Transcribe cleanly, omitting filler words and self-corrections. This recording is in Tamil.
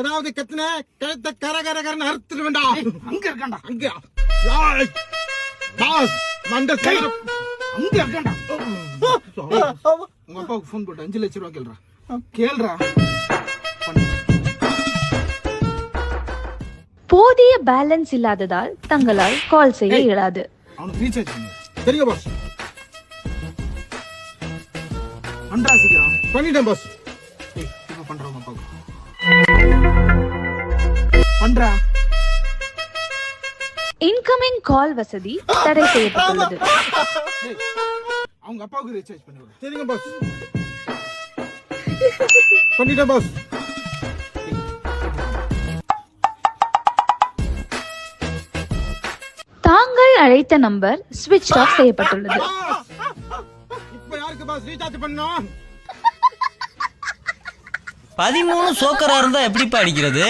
ஏதாவது கத்துன கழுத்த கரகரகரன்னு அறுத்துடுவேண்டா. அங்க இருக்காண்டா. அங்க பாஸ் மண்ட அங்க இருக்காண்டா. உங்க அப்பாவுக்கு போன் போட்டு 5 லட்சம் ரூபாய் கேள்றா. போதிய பேலன்ஸ் இல்லாததால் தங்களால் கால் செய்ய இயலாது. அவனுக்கு ரீசார்ஜ் பண்ணு. சரிங்க பாஸ். பண்றா சீக்கிரம். பண்ணிட்டேன் பாஸ். இப்ப பண்றா உங்க அப்பாவுக்கு. பண்றா. இன்கமிங் கால் வசதி தடை செய்யப்பட்டுள்ளது. அவங்க அப்பாவுக்கு ரீசார்ஜ் பண்ணி விடு. சரிங்க பாஸ். பண்ணிட்டேன் பாஸ். தாங்கள் அழைத்த நம்பர் ஸ்விட்ச் ஆஃப் செய்யப்பட்டுள்ளது. இப்ப யாருக்கு பாஸ் ரீசார்ஜ் பண்ணோம்? 13 சோக்கரா இருந்தா எப்படிப்பா அடிக்கிறது?